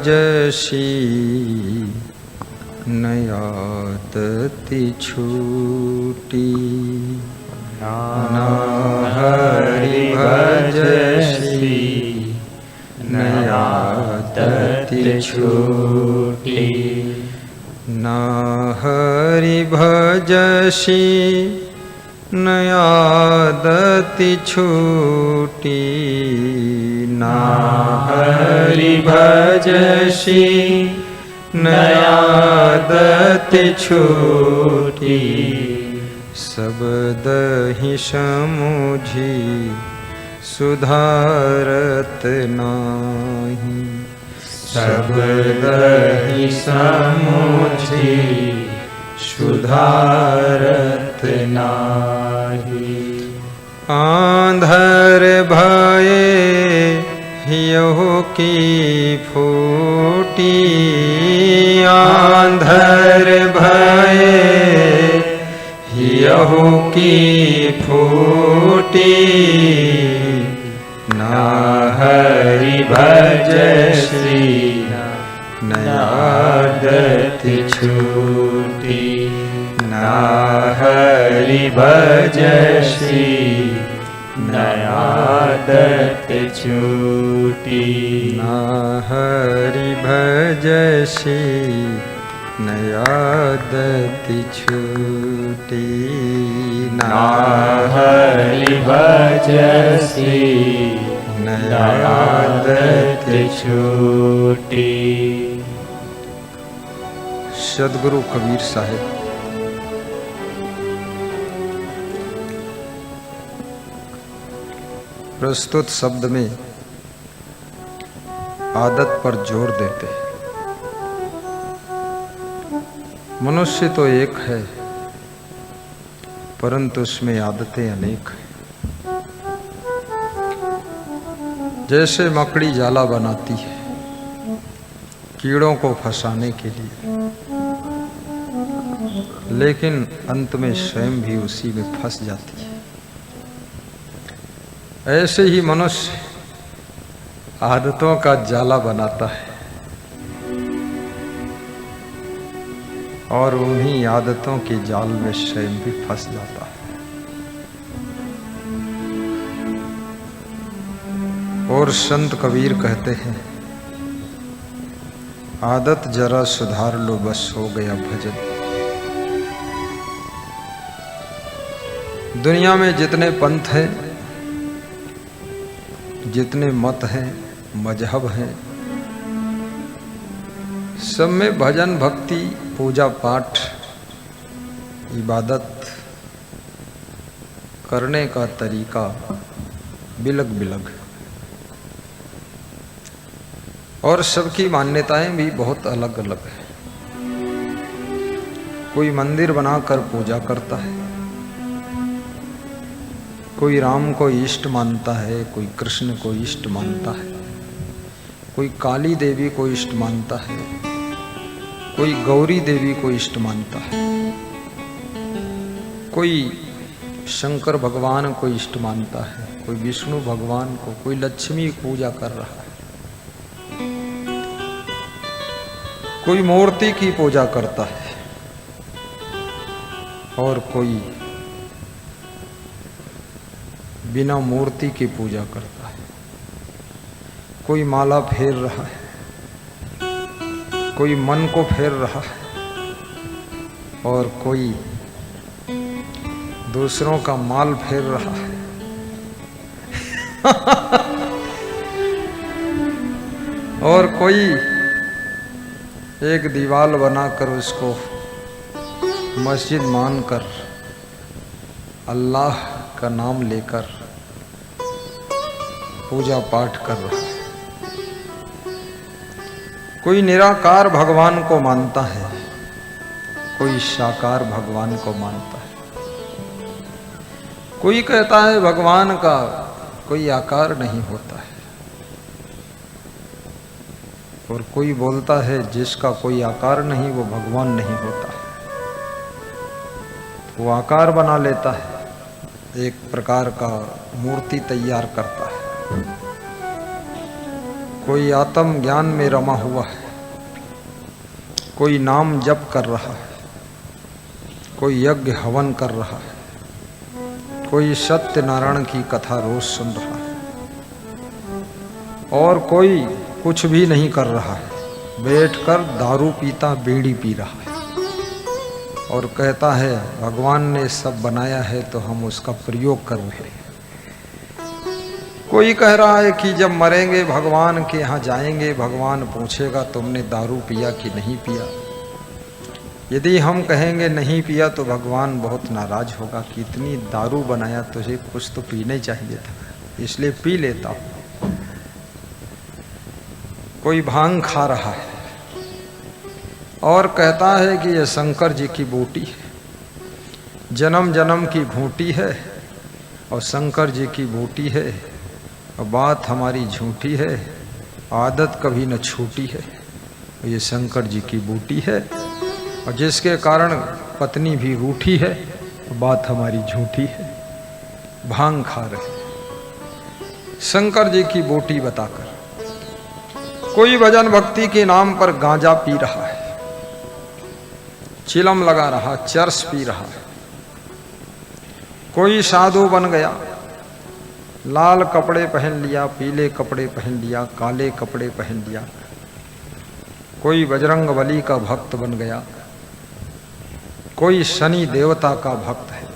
भजसी नयादति छूटी। हरि भजसी नयादति छूटी। ना हरि भजसी नयादति छूटी। ना हरि भजसी नयादति छूटी। सबद ही समुझी सुधारत नाही। सबद ही समुझी सुधारत नाही। आंधर भये हियो की फूटी। आंधर भये हियो की फूटी। ना हरि भजसी नयादति छूटी। ना हरि भजसी नयादति छूटी। ना हरि भजसी नयादति छूटी। ना हरि भजसी नयादति छूटी। सद्गुरु कबीर साहिब प्रस्तुत शब्द में आदत पर जोर देते हैं। मनुष्य तो एक है परंतु उसमें आदतें अनेक हैं। जैसे मकड़ी जाला बनाती है कीड़ों को फंसाने के लिए, लेकिन अंत में स्वयं भी उसी में फंस जाती है। ऐसे ही मनुष्य आदतों का जाला बनाता है और उन्हीं आदतों के जाल में स्वयं भी फंस जाता है। और संत कबीर कहते हैं, आदत जरा सुधार लो बस हो गया भजन। दुनिया में जितने पंथ हैं, जितने मत हैं, मजहब हैं, सब में भजन भक्ति पूजा पाठ इबादत करने का तरीका बिलग बिलग, और सबकी मान्यताएं भी बहुत अलग अलग है। कोई मंदिर बनाकर पूजा करता है, कोई राम को इष्ट मानता है, कोई कृष्ण को इष्ट मानता है, कोई काली देवी को इष्ट मानता है, कोई गौरी देवी को इष्ट मानता है, कोई शंकर भगवान को इष्ट मानता है, कोई विष्णु भगवान को, कोई लक्ष्मी पूजा कर रहा है, कोई मूर्ति की पूजा करता है और कोई बिना मूर्ति की पूजा करता है। कोई माला फेर रहा है, कोई मन को फेर रहा है और कोई दूसरों का माल फेर रहा है। और कोई एक दीवार बनाकर उसको मस्जिद मानकर अल्लाह का नाम लेकर पूजा पाठ कर रहा है। कोई निराकार भगवान को मानता है, कोई साकार भगवान को मानता है। कोई कहता है भगवान का कोई आकार नहीं होता है, और कोई बोलता है जिसका कोई आकार नहीं वो भगवान नहीं होता है। वो आकार बना लेता है, एक प्रकार का मूर्ति तैयार करता है कोई आत्म ज्ञान में रमा हुआ है, कोई नाम जप कर रहा है, कोई यज्ञ हवन कर रहा है, कोई सत्यनारायण की कथा रोज सुन रहा है, और कोई कुछ भी नहीं कर रहा है, बैठकर दारू पीता बीड़ी पी रहा है और कहता है भगवान ने सब बनाया है तो हम उसका प्रयोग कर रहे हैं। कोई कह रहा है कि जब मरेंगे भगवान के यहाँ जाएंगे, भगवान पूछेगा तुमने दारू पिया कि नहीं पिया। यदि हम कहेंगे नहीं पिया तो भगवान बहुत नाराज होगा कि इतनी दारू बनाया तुझे, कुछ तो पीना ही चाहिए था, इसलिए पी लेता हूँ। कोई भांग खा रहा है और कहता है कि यह शंकर जी की बूटी है, जन्म जन्म की घूंटी है और शंकर जी की बूटी है और बात हमारी झूठी है, आदत कभी न छूटी है। और ये शंकर जी की बूटी है और जिसके कारण पत्नी भी रूठी है, बात हमारी झूठी है। भांग खा रहे शंकर जी की बूटी बताकर। कोई भजन भक्ति के नाम पर गांजा पी रहा है, चिलम लगा रहा, चरस पी रहा है। कोई साधु बन गया, लाल कपड़े पहन लिया, पीले कपड़े पहन लिया, काले कपड़े पहन लिया। कोई बजरंग बली का भक्त बन गया, कोई शनि देवता का भक्त है,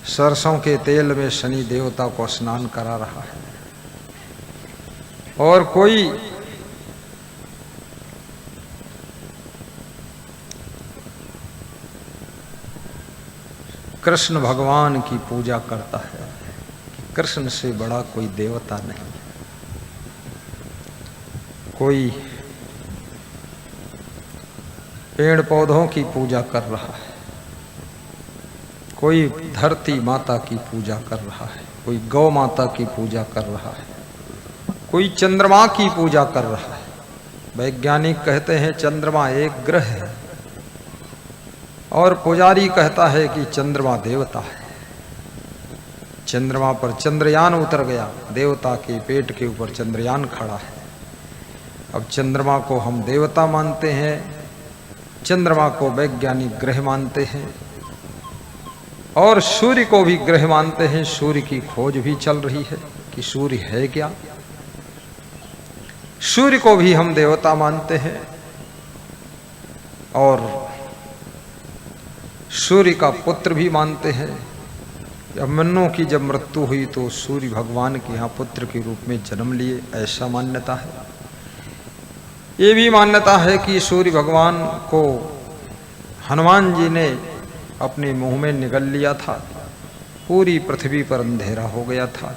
सरसों के तेल में शनि देवता को स्नान करा रहा है। और कोई कृष्ण भगवान की पूजा करता है कि कृष्ण से बड़ा कोई देवता नहीं। कोई पेड़ पौधों की पूजा कर रहा है, कोई धरती माता की पूजा कर रहा है, कोई गौ माता की पूजा कर रहा है, कोई चंद्रमा की पूजा कर रहा है। वैज्ञानिक कहते हैं चंद्रमा एक ग्रह है और पुजारी कहता है कि चंद्रमा देवता है। चंद्रमा पर चंद्रयान उतर गया, देवता के पेट के ऊपर चंद्रयान खड़ा है। अब चंद्रमा को हम देवता मानते हैं, चंद्रमा को वैज्ञानिक ग्रह मानते हैं और सूर्य को भी ग्रह मानते हैं। सूर्य की खोज भी चल रही है कि सूर्य है क्या। सूर्य को भी हम देवता मानते हैं और सूर्य का पुत्र भी मानते हैं। अभिमन्यु की जब मृत्यु हुई तो सूर्य भगवान के यहाँ पुत्र के रूप में जन्म लिए, ऐसा मान्यता है। ये भी मान्यता है कि सूर्य भगवान को हनुमान जी ने अपने मुंह में निगल लिया था, पूरी पृथ्वी पर अंधेरा हो गया था।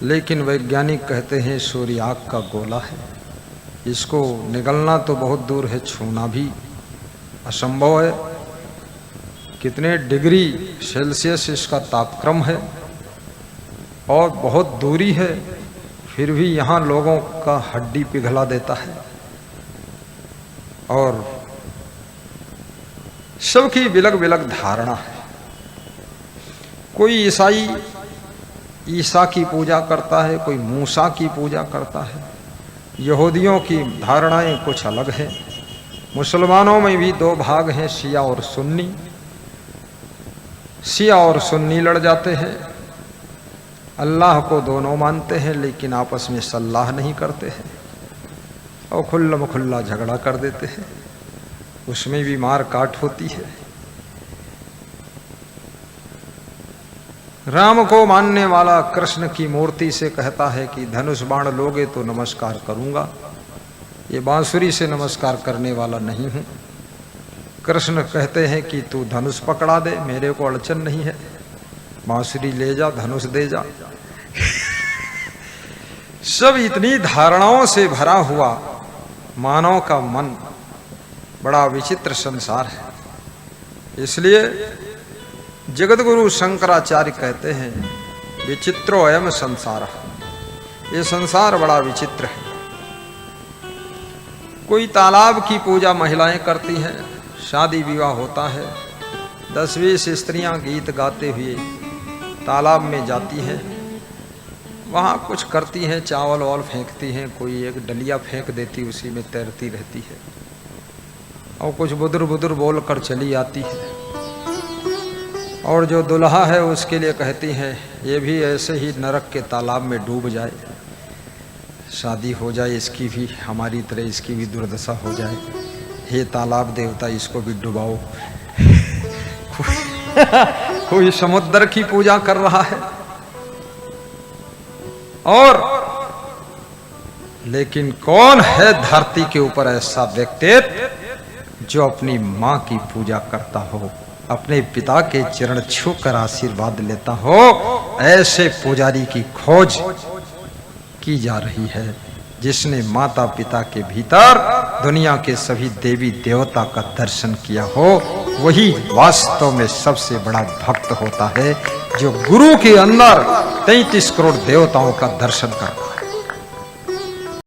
लेकिन वैज्ञानिक कहते हैं सूर्य आग का गोला है, इसको निगलना तो बहुत दूर है, छूना भी असंभव है। कितने डिग्री सेल्सियस इसका तापक्रम है और बहुत दूरी है, फिर भी यहाँ लोगों का हड्डी पिघला देता है। और सबकी बिलग बिलग धारणा है। कोई ईसाई ईसा की पूजा करता है, कोई मूसा की पूजा करता है। यहूदियों की धारणाएं कुछ अलग हैं। मुसलमानों में भी दो भाग हैं, शिया और सुन्नी। शिया और सुन्नी लड़ जाते हैं। अल्लाह को दोनों मानते हैं लेकिन आपस में सल्लाह नहीं करते हैं और खुल्लम खुल्ला झगड़ा कर देते हैं, उसमें भी मार काट होती है। राम को मानने वाला कृष्ण की मूर्ति से कहता है कि धनुष बाण लोगे तो नमस्कार करूंगा, ये बांसुरी से नमस्कार करने वाला नहीं हूं। कृष्ण कहते हैं कि तू धनुष पकड़ा दे, मेरे को अड़चन नहीं है, बांसुरी ले जा, धनुष दे जा। सब इतनी धारणाओं से भरा हुआ मानव का मन बड़ा विचित्र संसार है। इसलिए जगतगुरु शंकराचार्य कहते हैं विचित्रो अयम संसार, ये संसार बड़ा विचित्र है। कोई तालाब की पूजा महिलाएं करती हैं, शादी विवाह होता है, 10-20 स्त्रियां गीत गाते हुए तालाब में जाती हैं वहाँ कुछ करती हैं, चावल वावल फेंकती हैं, कोई एक डलिया फेंक देती, उसी में तैरती रहती है और कुछ बुदुर बुदुर बोल कर चली आती है। और जो दुल्हा है उसके लिए कहती हैं ये भी ऐसे ही नरक के तालाब में डूब जाए, शादी हो जाए इसकी भी, हमारी तरह इसकी भी दुर्दशा हो जाए, हे तालाब देवता इसको भी डुबाओ। कोई समुद्र की पूजा कर रहा है और लेकिन कौन है धरती के ऊपर ऐसा व्यक्तित्व जो अपनी माँ की पूजा करता हो, अपने पिता के चरण छूकर आशीर्वाद लेता हो। ऐसे पुजारी की खोज की जा रही है जिसने माता पिता के भीतर दुनिया के सभी देवी देवता का दर्शन किया हो। वही वास्तव में सबसे बड़ा भक्त होता है जो गुरु के अंदर 33 करोड़ देवताओं का दर्शन करता है।